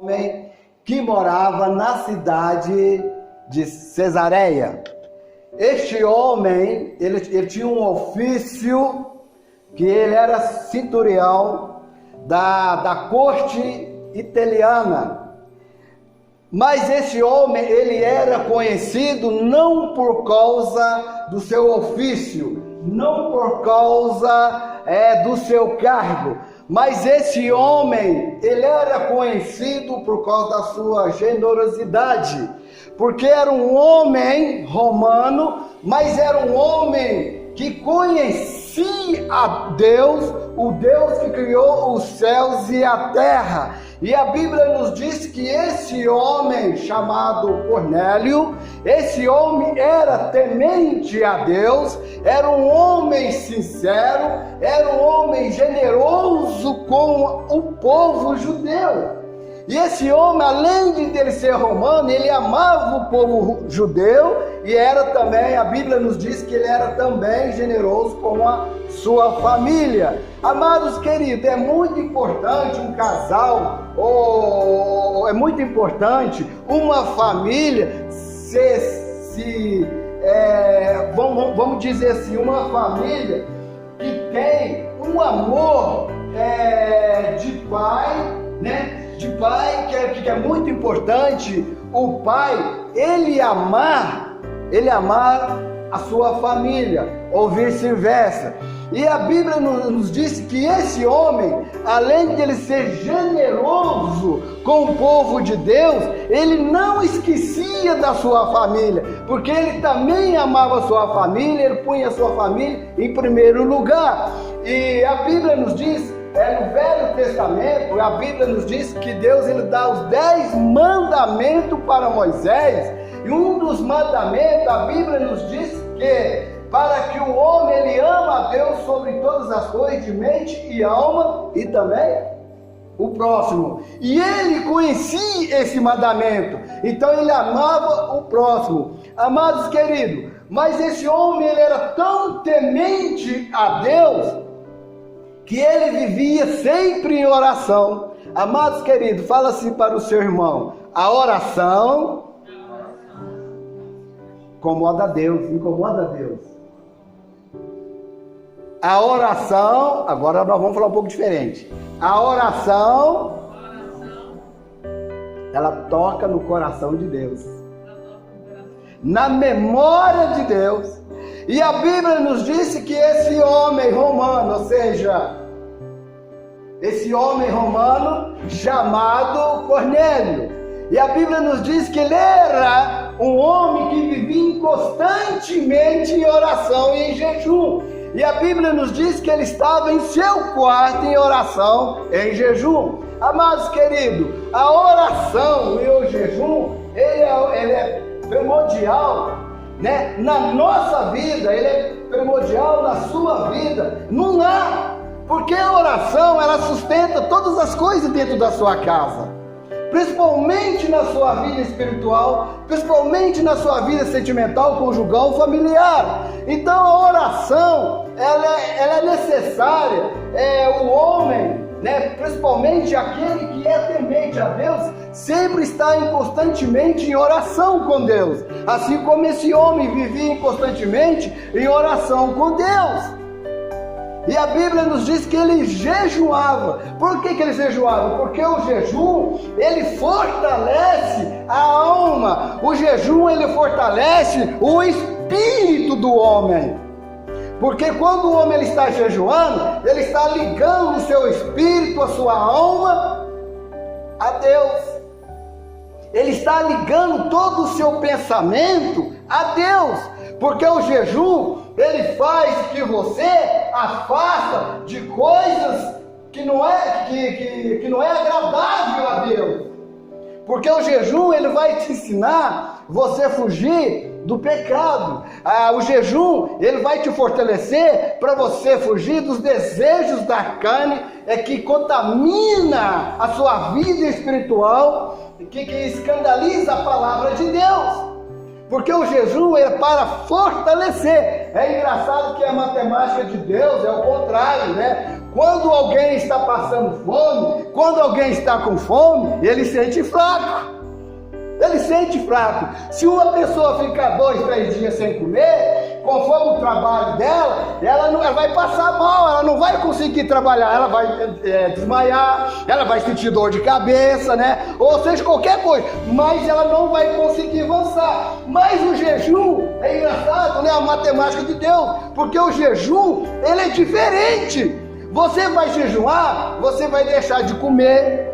homem que morava na cidade de Cesareia. Este homem, ele tinha um ofício, que ele era centurião da corte italiana. Mas esse homem, ele era conhecido não por causa do seu ofício, não por causa do seu cargo, mas esse homem, ele era conhecido por causa da sua generosidade, porque era um homem romano, mas era um homem que conhecia a Deus, o Deus que criou os céus e a terra. E a Bíblia nos diz que esse homem chamado Cornélio, esse homem era temente a Deus, era um homem sincero, era um homem generoso com o povo judeu. E esse homem, além de ele ser romano, ele amava o povo judeu e era também, a Bíblia nos diz que ele era também generoso com a sua família. Amados queridos, é muito importante um casal, ou é muito importante uma família vamos dizer assim, uma família que tem um amor de pai, né? De pai, que é muito importante, o pai, ele amar a sua família, ou vice-versa. E a Bíblia nos diz que esse homem, além de ele ser generoso com o povo de Deus, ele não esquecia da sua família, porque ele também amava a sua família, ele punha a sua família em primeiro lugar. E a Bíblia nos diz, no Velho Testamento, a Bíblia nos diz que Deus ele dá os 10 mandamentos para Moisés, e um dos mandamentos, a Bíblia nos diz que para que o homem ele ama a Deus sobre todas as coisas, de mente e alma, e também o próximo. E ele conhecia esse mandamento, então ele amava o próximo. Amados queridos, mas esse homem ele era tão temente a Deus, que ele vivia sempre em oração. Amados queridos, fala assim para o seu irmão: a oração incomoda a Deus. A oração, agora nós vamos falar um pouco diferente. A oração, ela toca no coração de Deus, na memória de Deus. E a Bíblia nos disse que esse homem romano, ou seja, esse homem romano chamado Cornélio, e a Bíblia nos diz que ele era um homem que vivia constantemente em oração e em jejum. E a Bíblia nos diz que ele estava em seu quarto em oração, em jejum. Amados queridos, a oração e o jejum, ele é primordial, né? Na nossa vida, ele é primordial na sua vida, no lar, porque a oração ela sustenta todas as coisas dentro da sua casa, principalmente na sua vida espiritual, principalmente na sua vida sentimental, conjugal, familiar. Então a oração ela é necessária. O homem, né, principalmente aquele que é temente a Deus, sempre está constantemente em oração com Deus, assim como esse homem vivia constantemente em oração com Deus. E a Bíblia nos diz que ele jejuava. Por que ele jejuava? Porque o jejum, ele fortalece a alma. O jejum, ele fortalece o espírito do homem. Porque quando o homem ele está jejuando, ele está ligando o seu espírito, a sua alma a Deus. Ele está ligando todo o seu pensamento a Deus. Porque o jejum, ele faz que você afasta de coisas que não é agradável a Deus. Porque o jejum, ele vai te ensinar você a fugir do pecado. O jejum, ele vai te fortalecer para você fugir dos desejos da carne, que contamina a sua vida espiritual, que escandaliza a palavra de Deus. Porque o jejum é para fortalecer. É engraçado que a matemática de Deus é o contrário, né? Quando alguém está passando fome, quando alguém está com fome, ele sente fraco. Ele sente fraco. Se uma pessoa ficar 2, 3 dias sem comer, conforme o trabalho dela, ela vai passar mal, ela não vai conseguir trabalhar, ela vai desmaiar, ela vai sentir dor de cabeça, né? Ou seja, qualquer coisa, mas ela não vai conseguir avançar. Mas o jejum é engraçado, né? A matemática de Deus, porque o jejum, ele é diferente. Você vai jejuar, você vai deixar de comer,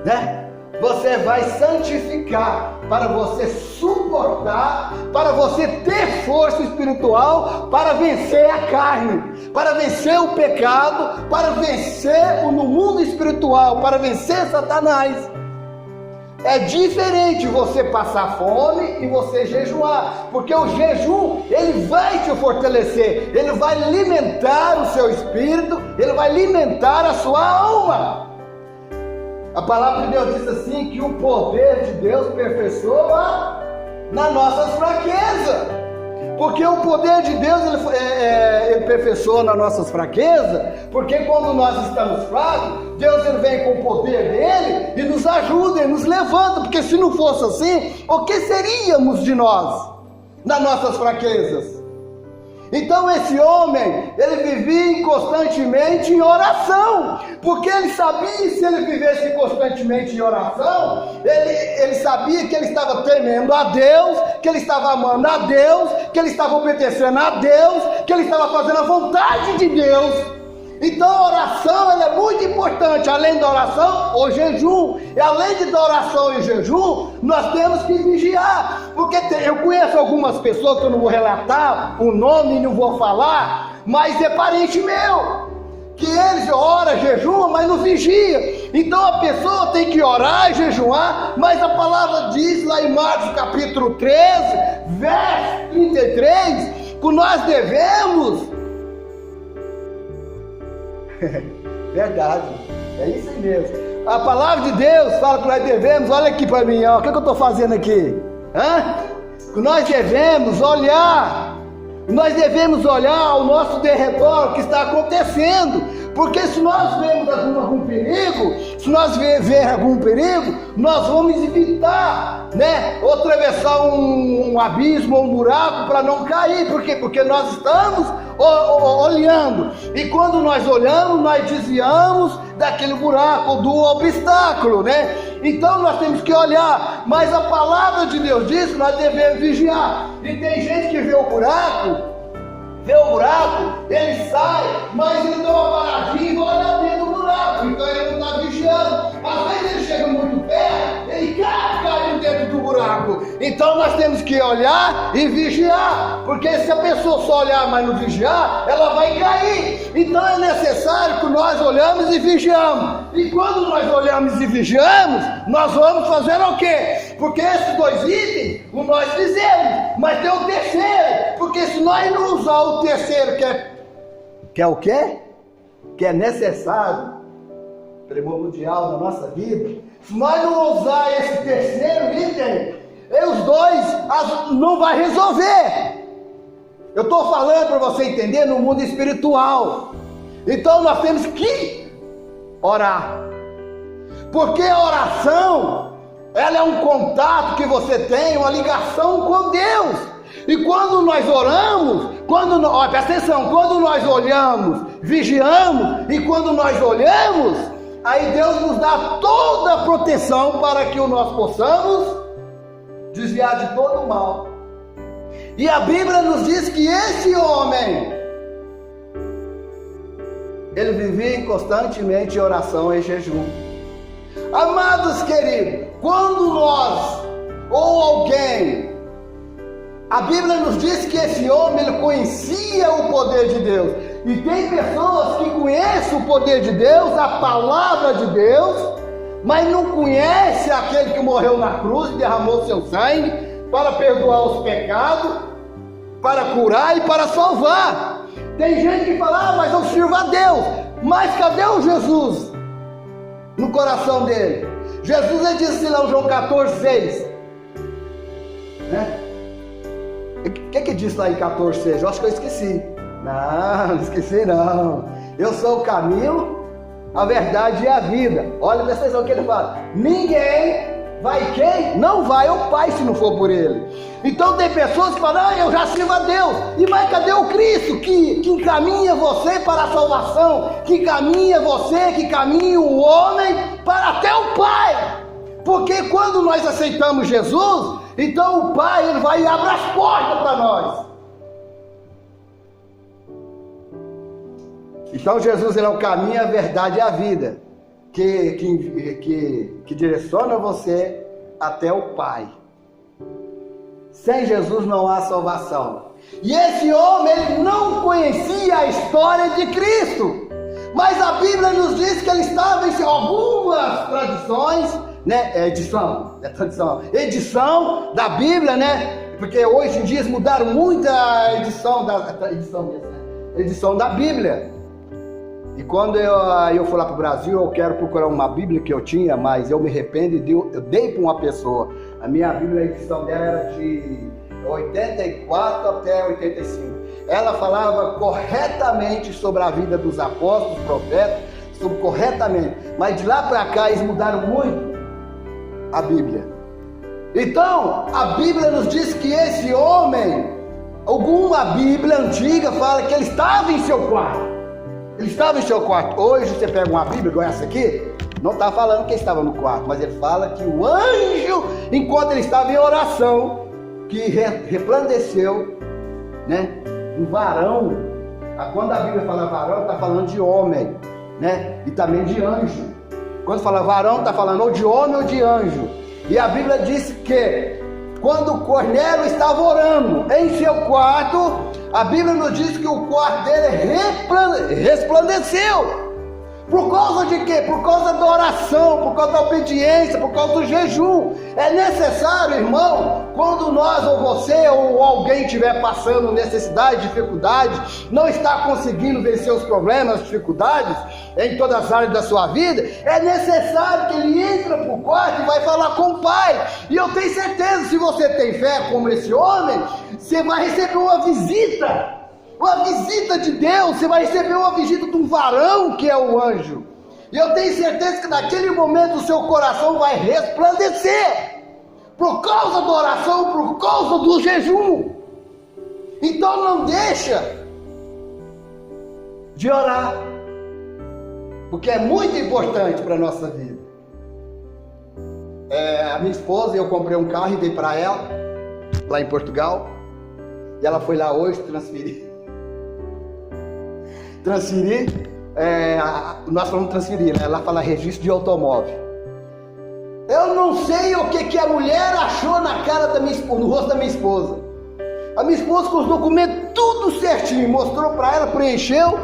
né? Você vai santificar para você suportar, para você ter força espiritual para vencer a carne, para vencer o pecado, para vencer no mundo espiritual, para vencer Satanás. É diferente você passar fome e você jejuar, porque o jejum, ele vai te fortalecer, ele vai alimentar o seu espírito, ele vai alimentar a sua alma. A palavra de Deus diz assim, que o poder de Deus aperfeiçoa nas nossas fraquezas. Porque o poder de Deus, ele aperfeiçoa nas nossas fraquezas, porque quando nós estamos fracos, Deus ele vem com o poder dele e nos ajuda, ele nos levanta, porque se não fosse assim, o que seríamos de nós, nas nossas fraquezas? Então esse homem, ele vivia constantemente em oração, porque ele sabia, se ele vivesse constantemente em oração, ele sabia que ele estava temendo a Deus, que ele estava amando a Deus, que ele estava obedecendo a Deus, que ele estava fazendo a vontade de Deus. Então a oração ela é muito importante. Além da oração, o jejum. E além da oração e jejum, nós temos que vigiar. Porque eu conheço algumas pessoas que eu não vou relatar o nome e não vou falar, mas é parente meu, que eles oram, jejuam, mas não vigia. Então a pessoa tem que orar e jejuar, mas a palavra diz lá em Marcos capítulo 13, verso 33, que nós devemos... Verdade, é isso aí mesmo. A palavra de Deus fala que nós devemos, olha aqui para mim, ó, o que eu estou fazendo aqui? Que nós devemos olhar ao nosso derredor, o que está acontecendo. Porque se nós vemos algum perigo, se nós ver algum perigo, nós vamos evitar, né? Ou atravessar um abismo ou um buraco para não cair. Por quê? Porque nós estamos olhando. E quando nós olhamos, nós desviamos daquele buraco, do obstáculo, né? Então nós temos que olhar. Mas a palavra de Deus diz que nós devemos vigiar. E tem gente que vê o buraco, ele sai, mas ele dá uma paradinha e vai lá dentro do buraco, então ele não está vigiando. Às vezes ele chega muito perto, ele cai dentro do buraco. Então nós temos que olhar e vigiar, porque se a pessoa só olhar, mas não vigiar, ela vai cair. Então é necessário que nós olhamos e vigiamos. E quando nós olhamos e vigiamos, nós vamos fazer o quê? Porque esses 2 itens, nós fizemos, mas tem o terceiro, porque se nós não usar o terceiro, que é o quê? Que é necessário, primordial na nossa vida, se nós não usar esse terceiro item, os 2 não vai resolver. Eu estou falando para você entender no mundo espiritual. Então nós temos que orar, porque a oração, ela é um contato que você tem, uma ligação com Deus. E quando nós oramos, presta atenção, quando nós olhamos, vigiamos, e quando nós olhamos, aí Deus nos dá toda a proteção para que nós possamos desviar de todo o mal. E a Bíblia nos diz que esse homem, ele vivia constantemente em oração e jejum. Amados queridos, quando nós ou alguém, a Bíblia nos diz que esse homem ele conhecia o poder de Deus. E tem pessoas que conhecem o poder de Deus, a palavra de Deus, mas não conhece aquele que morreu na cruz e derramou seu sangue para perdoar os pecados, para curar e para salvar. Tem gente que fala, mas eu sirvo a Deus. Mas cadê o Jesus no coração dele? Jesus ele disse lá em João 14,6, né? O que diz lá em 14,6? Eu acho que eu esqueci. Não esqueci não. Eu sou o caminho, a verdade e a vida. Olha a expressão que ele fala. Ninguém vai quem? Não vai ao Pai se não for por ele. Então tem pessoas que falam, eu já sirvo a Deus. E mas cadê o Cristo que encaminha você para a salvação? Que encaminha você, que encaminha o homem para até o Pai. Porque quando nós aceitamos Jesus, então o Pai ele vai e abre as portas para nós. Então Jesus ele é o caminho, a verdade e a vida. Que direciona você até o Pai. Sem Jesus não há salvação. E esse homem ele não conhecia a história de Cristo, mas a Bíblia nos diz que ele estava em algumas tradições, né? Edição da Bíblia, né? Porque hoje em dia eles mudaram muito a edição da Bíblia. E quando eu for lá para o Brasil, eu quero procurar uma Bíblia que eu tinha, mas eu me arrependo e eu dei para uma pessoa. A minha Bíblia, a edição dela era de 84 até 85. Ela falava corretamente sobre a vida dos apóstolos, profetas, corretamente. Mas de lá para cá eles mudaram muito a Bíblia. Então, a Bíblia nos diz que esse homem, alguma Bíblia antiga fala que ele estava em seu quarto. Ele estava em seu quarto. Hoje você pega uma Bíblia, igual essa aqui, não está falando que ele estava no quarto, mas ele fala que o anjo, enquanto ele estava em oração, que resplandeceu, né? Um varão. Quando a Bíblia fala varão, está falando de homem, né? E também de anjo. Quando fala varão, está falando ou de homem ou de anjo. E a Bíblia disse que quando Cornélio estava orando em seu quarto, a Bíblia nos diz que o quarto dele resplandeceu. Por causa de quê? Por causa da oração, por causa da obediência, por causa do jejum. É necessário, irmão, quando nós ou você ou alguém estiver passando necessidade, dificuldade, não está conseguindo vencer os problemas, as dificuldades em todas as áreas da sua vida, é necessário que ele entre para o quarto e vai falar com o Pai. E eu tenho certeza, se você tem fé como esse homem, você vai receber uma visita de Deus, você vai receber uma visita de um varão que é o anjo. E eu tenho certeza que naquele momento o seu coração vai resplandecer, por causa da oração, por causa do jejum. Então não deixa de orar, porque é muito importante para a nossa vida. A minha esposa, eu comprei um carro e dei para ela, lá em Portugal, e ela foi lá hoje transferir, nós falamos transferir, né? Ela fala registro de automóvel. Eu não sei o que a mulher achou na cara da minha esposa, no rosto da minha esposa. A minha esposa com os documentos tudo certinho, mostrou para ela, preencheu.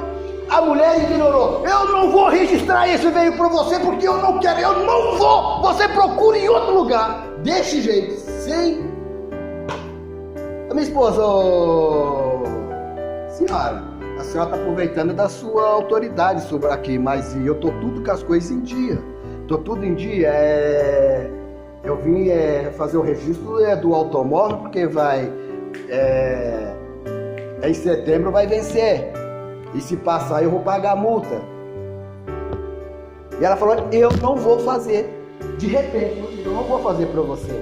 A mulher ignorou. Eu não vou registrar esse veículo para você porque eu não quero, eu não vou. Você procura em outro lugar. Desse jeito, sem. A minha esposa, senhora, a senhora está aproveitando da sua autoridade sobre aqui, mas eu estou tudo com as coisas em dia. Estou tudo em dia. Eu vim fazer o registro do automóvel porque vai. Em setembro vai vencer. E se passar eu vou pagar a multa. E ela falou, eu não vou fazer. De repente, eu não vou fazer para você.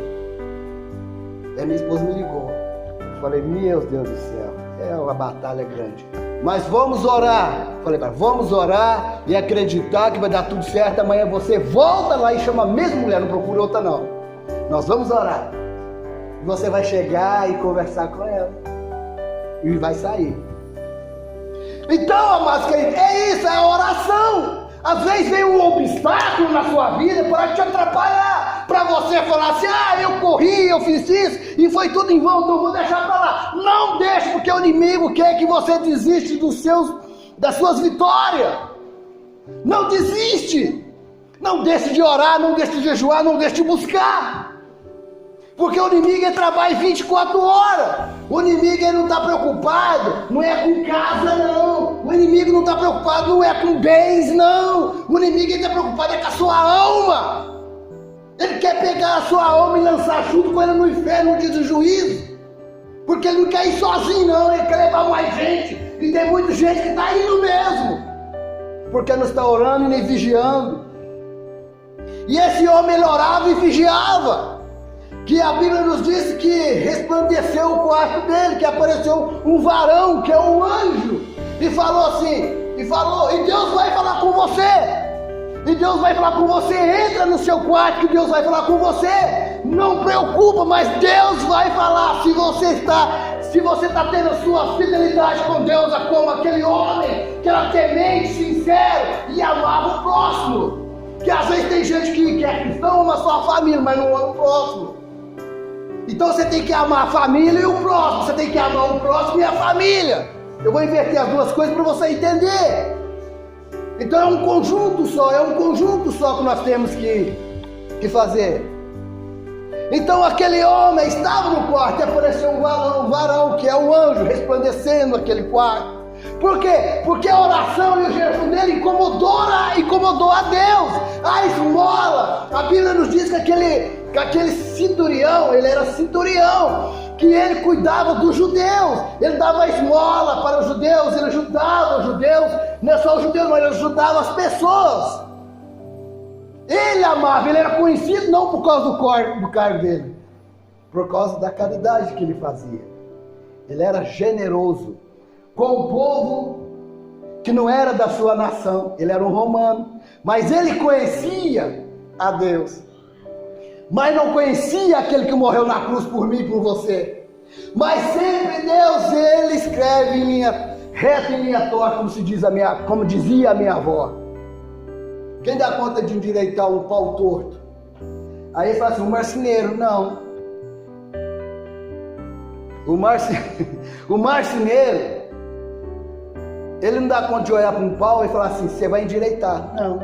Aí minha esposa me ligou. Eu falei, meu Deus do céu, é uma batalha grande. Mas vamos orar. Falei, vamos orar e acreditar que vai dar tudo certo. Amanhã você volta lá e chama a mesma mulher, não procura outra não. Nós vamos orar. Você vai chegar e conversar com ela. E vai sair. Então, amados queridos, é isso, é a oração. Às vezes vem um obstáculo na sua vida para te atrapalhar, para você falar assim, eu corri, eu fiz isso e foi tudo em vão, então eu vou deixar para lá. Não deixe, porque o inimigo quer que você desiste das suas vitórias. Não desiste. Não deixe de orar, não deixe de jejuar, não deixe de buscar. Porque o inimigo trabalha 24 horas. O inimigo não está preocupado, não é com casa não. O inimigo não está preocupado, não é com bens não. O inimigo está preocupado com a sua alma. Ele quer pegar a sua alma e lançar junto com ele no inferno no dia do juízo. Porque ele não quer ir sozinho não, ele quer levar mais gente. E tem muita gente que está indo mesmo. porque não está orando e nem vigiando. E esse homem ele orava e vigiava, que a Bíblia nos diz que resplandeceu o quarto dele, que apareceu um varão, que é um anjo, e falou assim, e Deus vai falar com você. E Deus vai falar com você, entra no seu quarto que Deus vai falar com você. Não preocupa, mas Deus vai falar. Se você está tendo a sua fidelidade com Deus, é como aquele homem que era temente, sincero e amava o próximo. Que às vezes tem gente que é cristão, ama só a família, mas não ama o próximo. Então você tem que amar a família e o próximo. Você tem que amar o próximo e a família. Eu vou inverter as duas coisas para você entender. Então é um conjunto só que nós temos que fazer. Então aquele homem estava no quarto e apareceu um varão, que é o anjo, resplandecendo aquele quarto. Por quê? Porque a oração e o jejum dele incomodou a Deus. A esmola, a Bíblia nos diz que aquele centurião, ele era centurião, que ele cuidava dos judeus, ele dava a esmola para os judeus, ele ajudava os judeus, não é só os judeus, mas ele ajudava as pessoas. Ele amava, ele era conhecido não por causa do cargo dele, por causa da caridade que ele fazia. Ele era generoso com o povo que não era da sua nação, ele era um romano, mas ele conhecia a Deus. Mas não conhecia aquele que morreu na cruz por mim e por você. Mas sempre Deus, ele escreve em linha reta e em linha torta, como dizia a minha avó. Quem dá conta de endireitar um pau torto? Aí ele fala assim, o marceneiro, não. O marceneiro, ele não dá conta de olhar para um pau e falar assim, você vai endireitar. Não.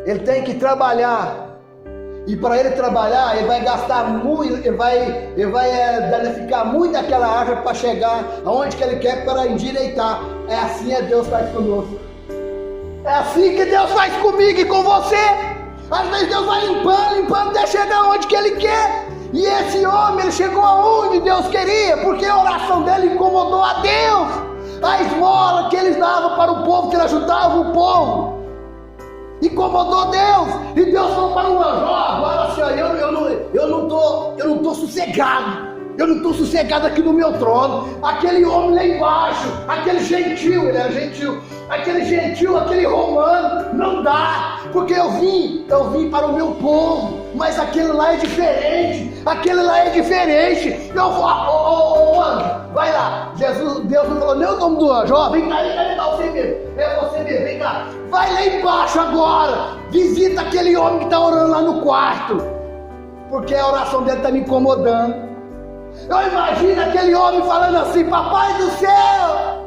Ele tem que trabalhar. E para ele trabalhar, ele vai gastar muito, ele vai danificar muito aquela árvore para chegar aonde que ele quer para endireitar. É assim que Deus faz conosco. É assim que Deus faz comigo e com você. Às vezes Deus vai limpando até chegar onde que ele quer. E esse homem, ele chegou aonde Deus queria, porque a oração dele incomodou a Deus. A esmola que eles davam para o povo, que ele ajudava o povo, incomodou Deus. E Deus falou para o anjo, agora senhor, eu não estou sossegado. Eu não estou sossegado aqui no meu trono. Aquele homem lá embaixo, aquele gentil, ele era gentil, aquele romano, não dá, porque eu vim para o meu povo, mas aquele lá é diferente. Eu vou, anjo, vai lá. Deus não falou nem o nome do anjo, vem cá, você mesmo, é você mesmo, vem cá. Vai lá embaixo agora, visita aquele homem que está orando lá no quarto, porque a oração dele está me incomodando. Eu imagino aquele homem falando assim, papai do céu,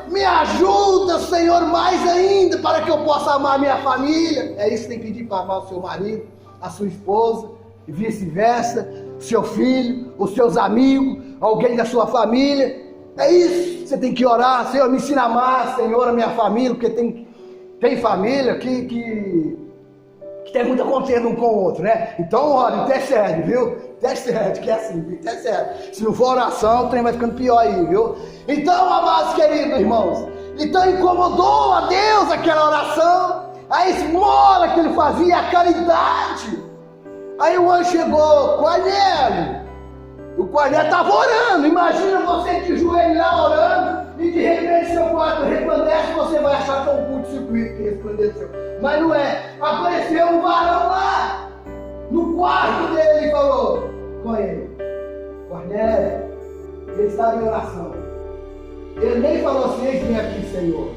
me ajuda, Senhor, mais ainda, para que eu possa amar a minha família. É isso que tem que pedir para amar o seu marido, a sua esposa, e vice-versa, seu filho, os seus amigos, alguém da sua família. É isso, você tem que orar, Senhor, me ensina a amar, Senhor, a minha família, porque tem família que tem muita contenda um com o outro, né? Então ora, intercede, viu? Intercede, que é assim, intercede. Se não for oração, o trem vai ficando pior aí, viu? Então, amados queridos irmãos, então incomodou a Deus aquela oração, a esmola que ele fazia, a caridade. Aí o anjo chegou, Cornélio. O Cornélio estava orando. Imagina você de joelho lá orando e de repente seu quarto resplandece, você vai achar que é um curto-circuito que resplandeceu. Mas não é. Apareceu um varão lá no quarto dele e falou com ele, Cornélio, ele estava em oração. Ele nem falou assim, eis-me aqui, Senhor,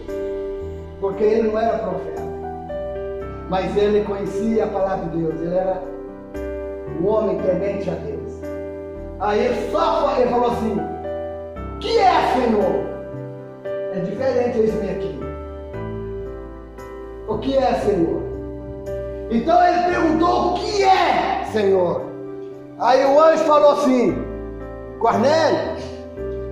porque ele não era profeta, mas ele conhecia a palavra de Deus, ele era um homem temente a Deus. Aí ele falou assim, que é, Senhor? É diferente, eis-me aqui. O que é, Senhor? Então ele perguntou, o que é, Senhor? Aí o anjo falou assim, Cornélio,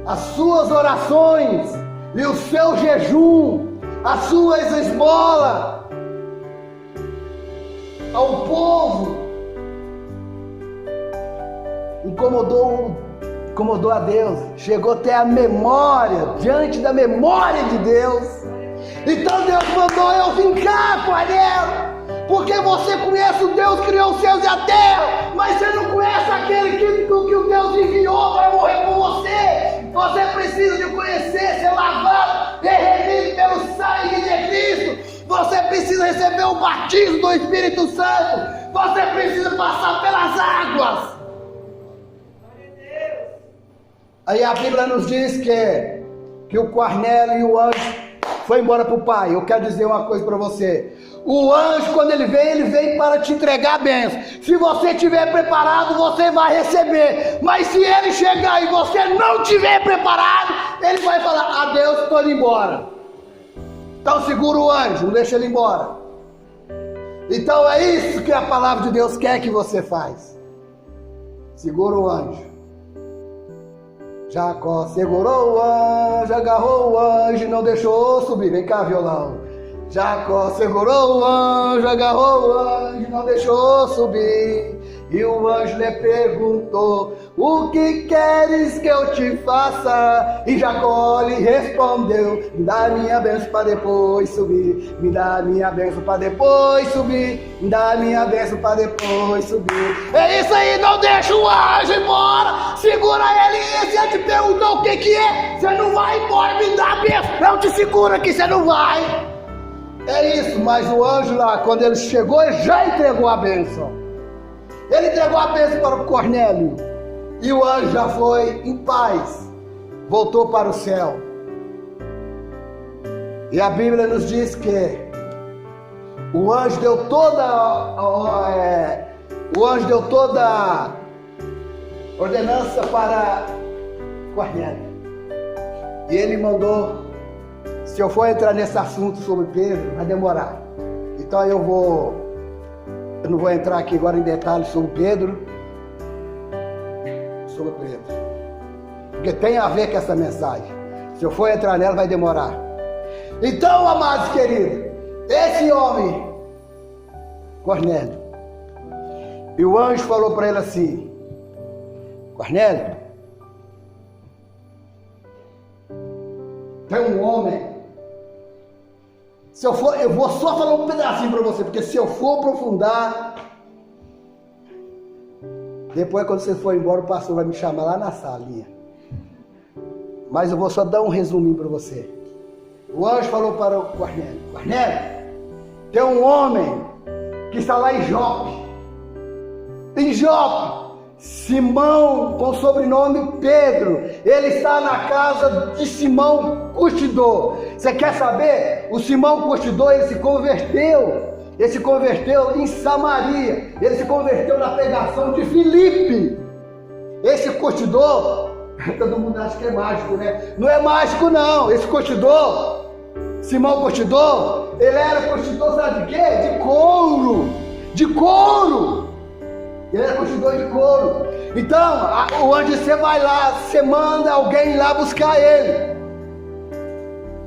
as suas orações e o seu jejum, as suas esmolas ao povo, incomodou incomodou a Deus, chegou até a memória, diante da memória de Deus. Então Deus mandou eu vir cá, Cornélio, porque você conhece o Deus que criou os céus e a terra, mas você não conhece aquele que o Deus enviou para morrer por você. Você precisa de conhecer, ser lavado e remido pelo sangue de Cristo. Você precisa receber o batismo do Espírito Santo. Você precisa passar pelas águas. Aí a Bíblia nos diz que o Cornélio e o anjo foi embora para o pai. Eu quero dizer uma coisa para você. O anjo, quando ele vem para te entregar a bênção. Se você estiver preparado, você vai receber. Mas se ele chegar e você não estiver preparado, ele vai falar: adeus, estou indo embora. Então segura o anjo, não deixa ele embora. Então é isso que a palavra de Deus quer que você faz. Segura o anjo. Jacó segurou o anjo, agarrou o anjo e não deixou subir. Vem cá, violão. Jacó segurou o anjo, agarrou o anjo e não deixou subir. E o anjo lhe perguntou: o que queres que eu te faça? E Jacó lhe respondeu: me dá a minha bênção para depois subir. Me dá a minha bênção para depois subir. Me dá a minha bênção para depois subir. É isso aí, não deixa o anjo embora. Segura ele e se ele te perguntou o que é, você não vai embora, me dá a bênção. Não te segura aqui, você não vai. É isso, mas o anjo lá, quando ele chegou, ele já entregou a bênção. Ele entregou a bênção para o Cornélio. E o anjo já foi em paz. Voltou para o céu. E a Bíblia nos diz que o anjo deu toda a ordenança para Cornélio. E ele mandou: se eu for entrar nesse assunto sobre Pedro, vai demorar. Então eu não vou entrar aqui agora em detalhes sobre Pedro. Porque tem a ver com essa mensagem. Se eu for entrar nela, vai demorar. Então, amados queridos, esse homem, Cornélio, e o anjo falou para ele assim: Cornélio, tem um homem. Eu vou só falar um pedacinho para você, porque se eu for aprofundar, depois quando você for embora, o pastor vai me chamar lá na salinha. Mas eu vou só dar um resuminho para você. O anjo falou para o Cornélio: Cornélio, tem um homem que está lá em Jope. Em Jope, Simão, com o sobrenome Pedro, ele está na casa de Simão Curtidor. Você quer saber? O Simão Curtidor, ele se converteu em Samaria, ele se converteu na pregação de Filipe. Esse curtidor, todo mundo acha que é mágico, né? Não é mágico não. Esse curtidor, Simão Curtidor, ele era curtidor, sabe de quê? De couro. Ele era curtidor de couro. Então, o anjo, você vai lá, você manda alguém lá buscar ele,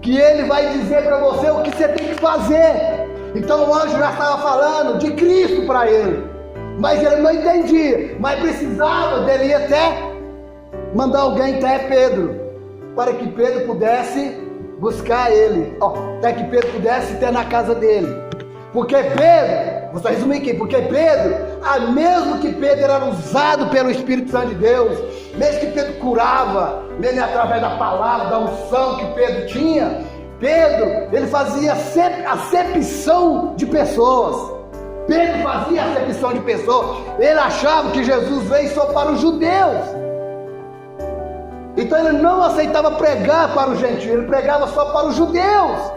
que ele vai dizer para você o que você tem que fazer. Então o anjo já estava falando de Cristo para ele, mas ele não entendia, mas precisava dele ir até mandar alguém até Pedro, para que Pedro pudesse buscar ele, até que Pedro pudesse ter na casa dele. Porque Pedro, vou só resumir aqui, porque Pedro, mesmo que Pedro era usado pelo Espírito Santo de Deus, mesmo que Pedro curava, mesmo através da palavra, da unção que Pedro tinha, Pedro, ele fazia acepção de pessoas. Pedro fazia acepção de pessoas. Ele achava que Jesus veio só para os judeus. Então ele não aceitava pregar para os gentios, ele pregava só para os judeus.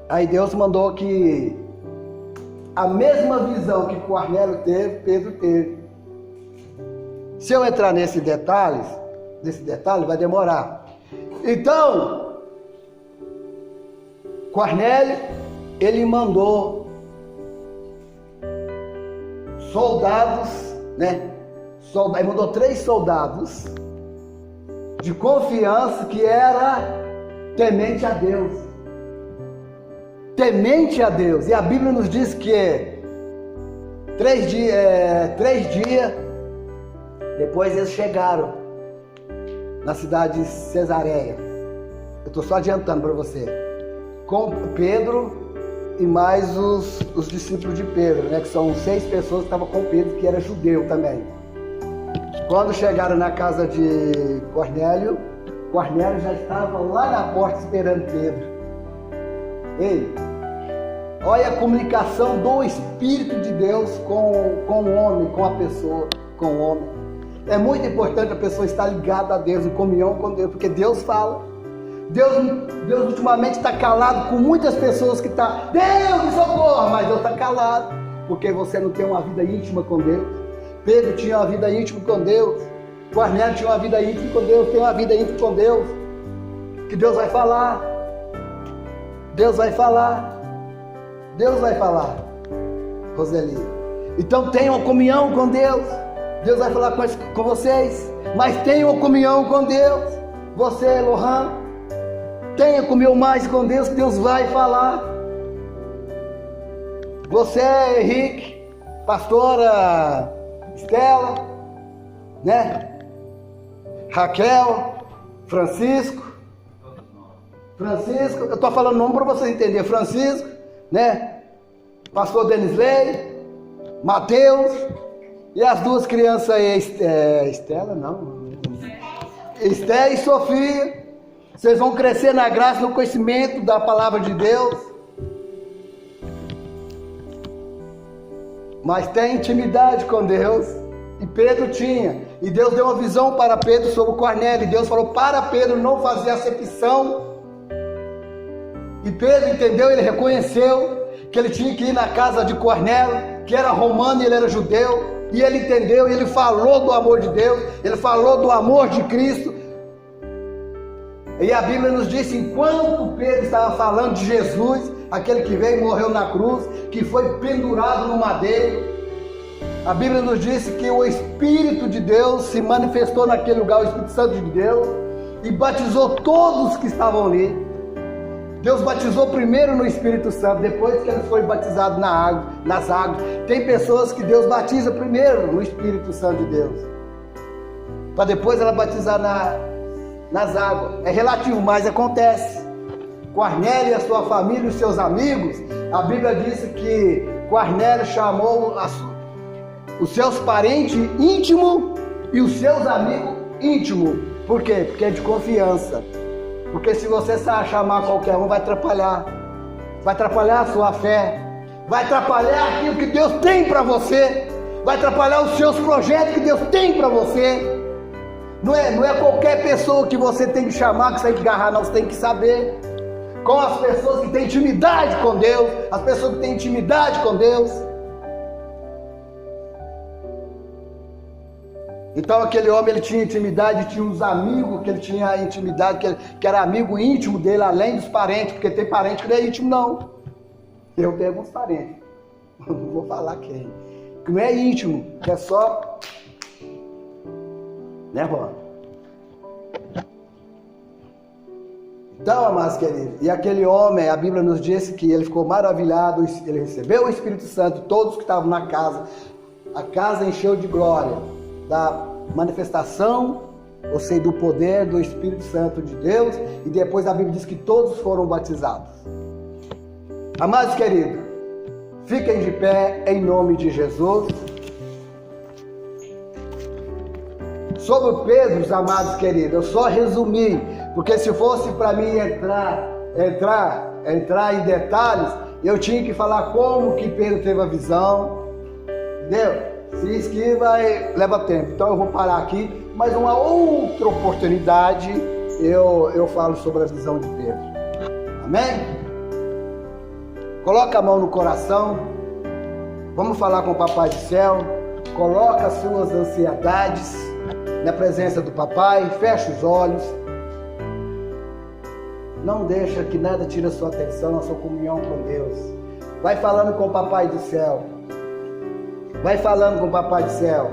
Aí Deus mandou que a mesma visão que Cornélio teve, Pedro teve. Se eu entrar nesse detalhe vai demorar. Então, Cornélio, ele mandou soldados, né? Ele mandou 3 soldados de confiança que era temente a Deus. Temente a Deus. E a Bíblia nos diz que 3 dias depois eles chegaram na cidade de Cesareia. Eu estou só adiantando para você. Com Pedro e mais os discípulos de Pedro, né? Que são 6 pessoas que estavam com Pedro, que era judeu também. Quando chegaram na casa de Cornélio, Cornélio já estava lá na porta esperando Pedro. Ei, olha a comunicação do Espírito de Deus com o homem, com a pessoa, com o homem. É muito importante a pessoa estar ligada a Deus, em comunhão com Deus, porque Deus fala. Deus ultimamente está calado com muitas pessoas que estão, Deus me socorra, mas Deus está calado, porque você não tem uma vida íntima com Deus. Pedro tinha uma vida íntima com Deus, Cornélio tinha uma vida íntima com Deus, tem uma vida íntima com Deus, que Deus vai falar, Deus vai falar, Deus vai falar, Roseli. Então tenha uma comunhão com Deus, Deus vai falar com vocês, mas tenha uma comunhão com Deus. Você, Lohan, tenha comunhão mais com Deus, Deus vai falar. Você, Henrique, pastora Estela, né? Raquel, Francisco, eu estou falando o nome para vocês entenderem. Francisco, né? Pastor Denisley, Mateus, e as 2 crianças aí, Estela, não. Esté e Sofia. Vocês vão crescer na graça, no conhecimento da palavra de Deus. Mas tem intimidade com Deus. E Pedro tinha. E Deus deu uma visão para Pedro sobre o Cornélio. E Deus falou para Pedro não fazer acepção. E Pedro entendeu, ele reconheceu que ele tinha que ir na casa de Cornélio, que era romano e ele era judeu. E ele entendeu, e ele falou do amor de Deus, ele falou do amor de Cristo. E a Bíblia nos diz, enquanto Pedro estava falando de Jesus, aquele que veio e morreu na cruz, que foi pendurado no madeiro, a Bíblia nos diz que o Espírito de Deus se manifestou naquele lugar, o Espírito Santo de Deus, e batizou todos que estavam ali. Deus batizou primeiro no Espírito Santo, depois que eles foram batizados nas águas. Tem pessoas que Deus batiza primeiro no Espírito Santo de Deus, para depois ela batizar nas águas. É relativo, mas acontece. Cornélio e a sua família e os seus amigos, a Bíblia diz que Cornélio chamou os seus parentes íntimos e os seus amigos íntimos. Por quê? Porque é de confiança. Porque se você chamar qualquer um, vai atrapalhar a sua fé, vai atrapalhar aquilo que Deus tem para você, vai atrapalhar os seus projetos que Deus tem para você. Não é qualquer pessoa que você tem que chamar, que você tem que agarrar, não, você tem que saber. Com as pessoas que têm intimidade com Deus, as pessoas que têm intimidade com Deus. Então aquele homem, ele tinha intimidade, tinha uns amigos que ele tinha intimidade, que era amigo íntimo dele, além dos parentes, porque tem parente que não é íntimo não. Eu tenho alguns parentes, não vou falar quem, que não é íntimo, que é só, né, vó? Então, amados queridos, e aquele homem, a Bíblia nos diz que ele ficou maravilhado, ele recebeu o Espírito Santo, todos que estavam na casa, a casa encheu de glória, da manifestação, ou seja, do poder do Espírito Santo de Deus, e depois a Bíblia diz que todos foram batizados. Amados queridos, fiquem de pé em nome de Jesus. Sobre Pedro, amados queridos, eu só resumi, porque se fosse para mim entrar em detalhes, eu tinha que falar como que Pedro teve a visão, entendeu? Se esquiva, leva tempo. Então eu vou parar aqui, mas uma outra oportunidade eu falo sobre a visão de Pedro. Amém? Coloca a mão no coração. Vamos falar com o Papai do Céu. Coloca as suas ansiedades na presença do Papai. Fecha os olhos. Não deixa que nada tire a sua atenção, a sua comunhão com Deus. Vai falando com o Papai do Céu. Vai falando com o Papai do Céu.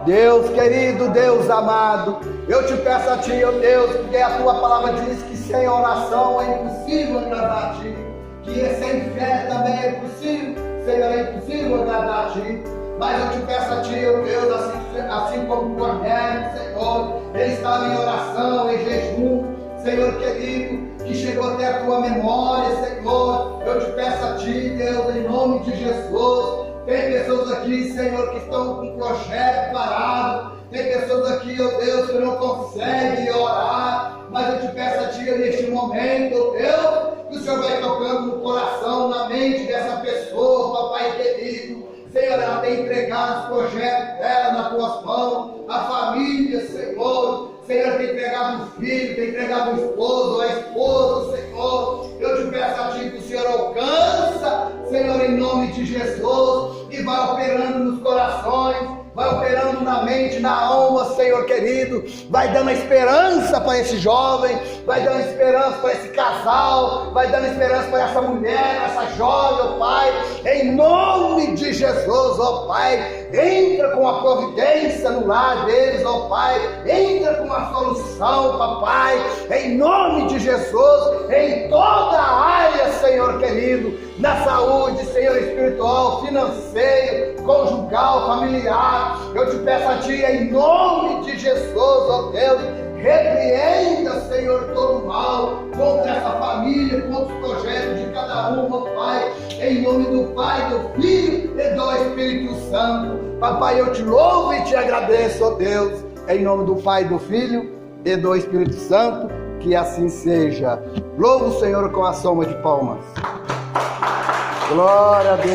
Deus querido, Deus amado, Eu te peço a Ti, ó Deus, porque a Tua palavra diz que sem oração é impossível agradar a Ti, que sem fé também é impossível, Senhor, é impossível agradar a Ti. Mas eu te peço a Ti, ó Deus, assim como Cornélio, Senhor, ele estava em oração, em jejum, Senhor querido, que chegou até a Tua memória, Senhor. Eu te peço a Ti, Deus, em nome de Jesus. Tem pessoas aqui, Senhor, que estão com o projeto parado. Tem pessoas aqui, ó Deus, que não conseguem orar. Mas eu te peço a Ti, neste momento, ó Deus, que o Senhor vai tocando no coração, na mente dessa pessoa, Papai querido. Senhor, ela tem entregado os projetos dela nas Tuas mãos, a família, Senhor. Senhor, tem entregado o filho, tem entregado o esposo, a esposa, Senhor. Eu te peço a Ti que o Senhor alcança, Senhor, em nome de Jesus, e vai operando nos corações, vai operando na mente, na alma, Senhor querido, vai dando esperança para esse jovem, vai dando esperança para esse casal, vai dando esperança para essa mulher, essa jovem, ó Pai, em nome de Jesus, ó Pai, entra com a providência no lar deles, ó Pai, entra com a solução, papai, em nome de Jesus, em toda a área, Senhor querido, na saúde, Senhor, espiritual, financeiro, conjugal, familiar. Eu te peço a Ti, em nome de Jesus, ó Deus, repreenda, Senhor, todo o mal contra essa família, contra os projetos de cada um, ó Pai, em nome do Pai, do Filho e do Espírito Santo. Papai, eu te louvo e te agradeço, ó Deus, em nome do Pai, do Filho e do Espírito Santo, que assim seja. Louvo o Senhor com a soma de palmas. Glória a Deus.